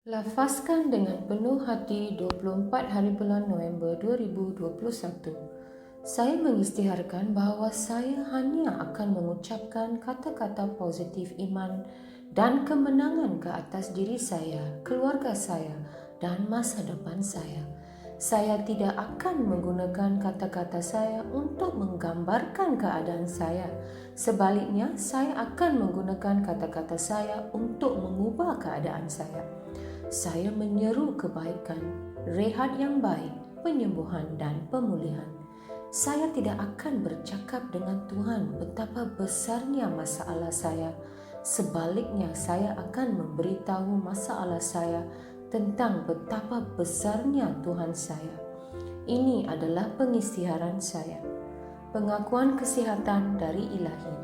Lafazkan dengan penuh hati 24 hari bulan November 2021. Saya mengisytiharkan bahawa saya hanya akan mengucapkan kata-kata positif iman dan kemenangan ke atas diri saya, keluarga saya dan masa depan saya. Saya tidak akan menggunakan kata-kata saya untuk menggambarkan keadaan saya. Sebaliknya, saya akan menggunakan kata-kata saya untuk mengubah keadaan saya. Saya menyeru kebaikan, rehat yang baik, penyembuhan dan pemulihan. Saya tidak akan bercakap dengan Tuhan betapa besarnya masalah saya. Sebaliknya, saya akan memberitahu masalah saya tentang betapa besarnya Tuhan saya. Ini adalah pengisytiharan saya. Pengakuan kesihatan dari Ilahi.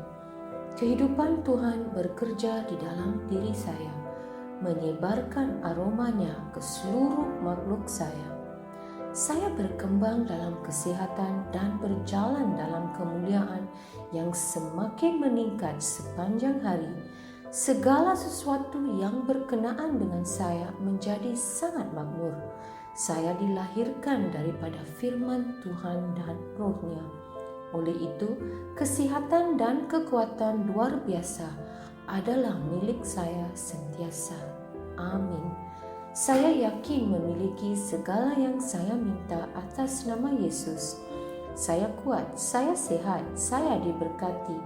Kehidupan Tuhan bekerja di dalam diri saya, menyebarkan aromanya ke seluruh makhluk saya. Saya berkembang dalam kesihatan dan berjalan dalam kemuliaan yang semakin meningkat sepanjang hari. Segala sesuatu yang berkenaan dengan saya menjadi sangat makmur. Saya dilahirkan daripada firman Tuhan dan rohnya. Oleh itu, kesihatan dan kekuatan luar biasa adalah milik saya sentiasa. Amin. Saya yakin memiliki segala yang saya minta atas nama Yesus. Saya kuat, saya sehat, saya diberkati,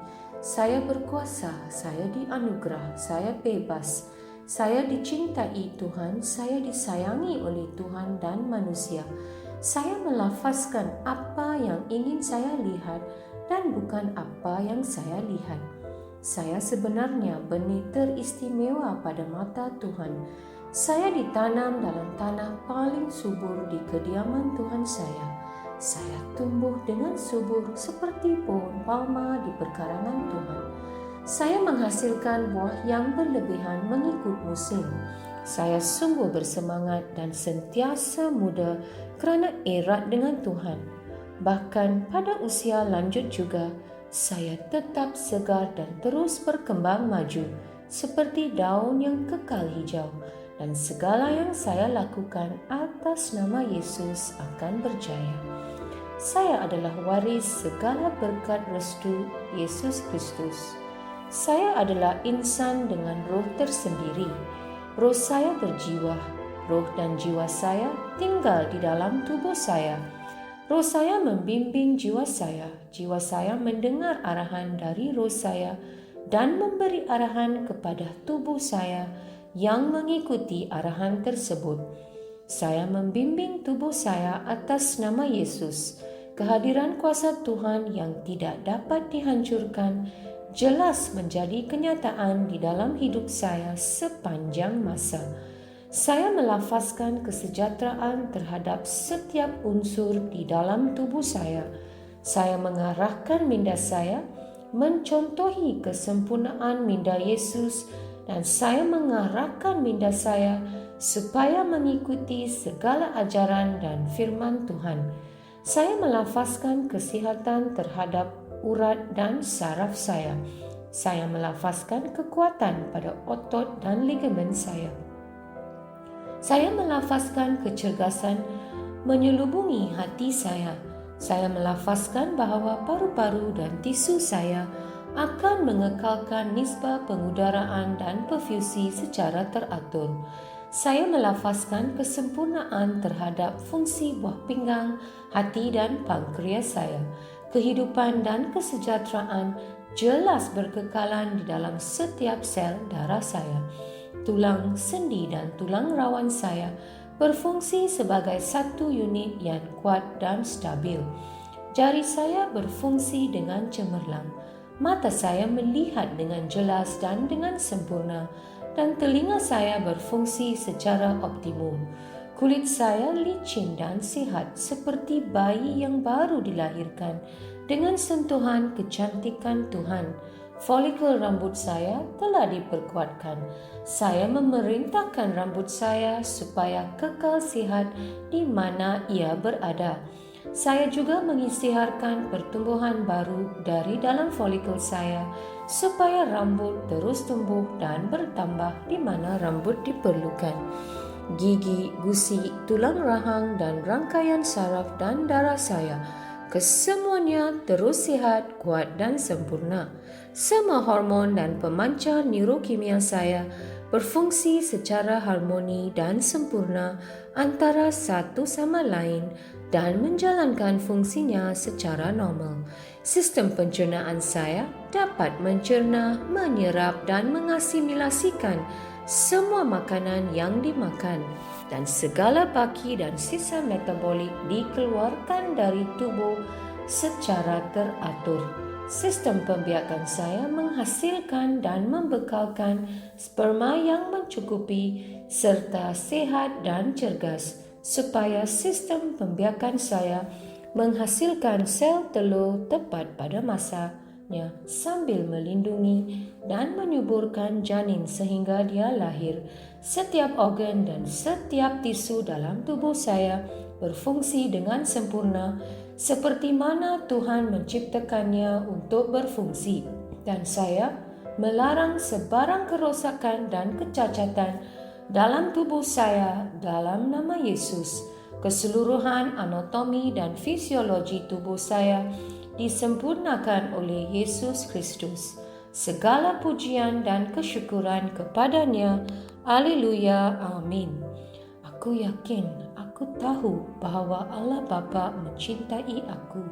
saya berkuasa, saya dianugerah, saya bebas, saya dicintai Tuhan, saya disayangi oleh Tuhan dan manusia. Saya melafazkan apa yang ingin saya lihat dan bukan apa yang saya lihat. Saya sebenarnya benih teristimewa pada mata Tuhan. Saya ditanam dalam tanah paling subur di kediaman Tuhan saya. Saya tumbuh dengan subur seperti pohon palma di perkarangan Tuhan. Saya menghasilkan buah yang berlebihan mengikut musim. Saya sungguh bersemangat dan sentiasa muda kerana erat dengan Tuhan. Bahkan pada usia lanjut juga, saya tetap segar dan terus berkembang maju seperti daun yang kekal hijau, dan segala yang saya lakukan atas nama Yesus akan berjaya. Saya adalah waris segala berkat restu Yesus Kristus. Saya adalah insan dengan roh tersendiri. Roh saya berjiwa, roh dan jiwa saya tinggal di dalam tubuh saya. Roh saya membimbing jiwa saya mendengar arahan dari roh saya dan memberi arahan kepada tubuh saya yang mengikuti arahan tersebut. Saya membimbing tubuh saya atas nama Yesus. Kehadiran kuasa Tuhan yang tidak dapat dihancurkan jelas menjadi kenyataan di dalam hidup saya sepanjang masa. Saya melafazkan kesejahteraan terhadap setiap unsur di dalam tubuh saya. Saya mengarahkan minda saya mencontohi kesempurnaan minda Yesus, dan saya mengarahkan minda saya supaya mengikuti segala ajaran dan firman Tuhan. Saya melafazkan kesihatan terhadap urat dan saraf saya. Saya melafazkan kekuatan pada otot dan ligamen saya. Saya melafazkan kecergasan menyelubungi hati saya. Saya melafazkan bahawa paru-paru dan tisu saya akan mengekalkan nisbah pengudaraan dan perfusi secara teratur. Saya melafazkan kesempurnaan terhadap fungsi buah pinggang, hati dan pankreas saya. Kehidupan dan kesejahteraan jelas berkekalan di dalam setiap sel darah saya. Tulang, sendi dan tulang rawan saya berfungsi sebagai satu unit yang kuat dan stabil. Jari saya berfungsi dengan cemerlang. Mata saya melihat dengan jelas dan dengan sempurna, dan telinga saya berfungsi secara optimum. Kulit saya licin dan sihat seperti bayi yang baru dilahirkan dengan sentuhan kecantikan Tuhan. Folikel rambut saya telah diperkuatkan. Saya memerintahkan rambut saya supaya kekal sihat di mana ia berada. Saya juga mengisytiharkan pertumbuhan baru dari dalam folikel saya supaya rambut terus tumbuh dan bertambah di mana rambut diperlukan. gigi, gusi, tulang rahang dan rangkaian saraf dan darah saya. Kesemuanya terus sihat, kuat dan sempurna. Semua hormon dan pemancar neurokimia saya berfungsi secara harmoni dan sempurna antara satu sama lain dan menjalankan fungsinya secara normal. Sistem pencernaan saya dapat mencerna, menyerap dan mengasimilasikan semua makanan yang dimakan dan segala baki dan sisa metabolik dikeluarkan dari tubuh secara teratur. Sistem pembiakan saya menghasilkan dan membekalkan sperma yang mencukupi serta sehat dan cergas supaya sistem pembiakan saya menghasilkan sel telur tepat pada masanya sambil melindungi dan menyuburkan janin sehingga dia lahir. Setiap organ dan setiap tisu dalam tubuh saya berfungsi dengan sempurna seperti mana Tuhan menciptakannya untuk berfungsi, dan saya melarang sebarang kerosakan dan kecacatan dalam tubuh saya dalam nama Yesus. Keseluruhan anatomi dan fisiologi tubuh saya disempurnakan oleh Yesus Kristus. Segala pujian dan kesyukuran kepadanya. Haleluya. Amin. Aku yakin, aku tahu bahawa Allah Bapa mencintai aku.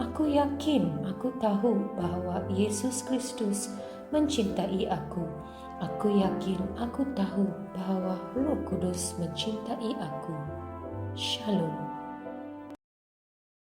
Aku yakin, aku tahu bahawa Yesus Kristus mencintai aku. Aku yakin, aku tahu bahawa Roh Kudus mencintai aku. Shalom.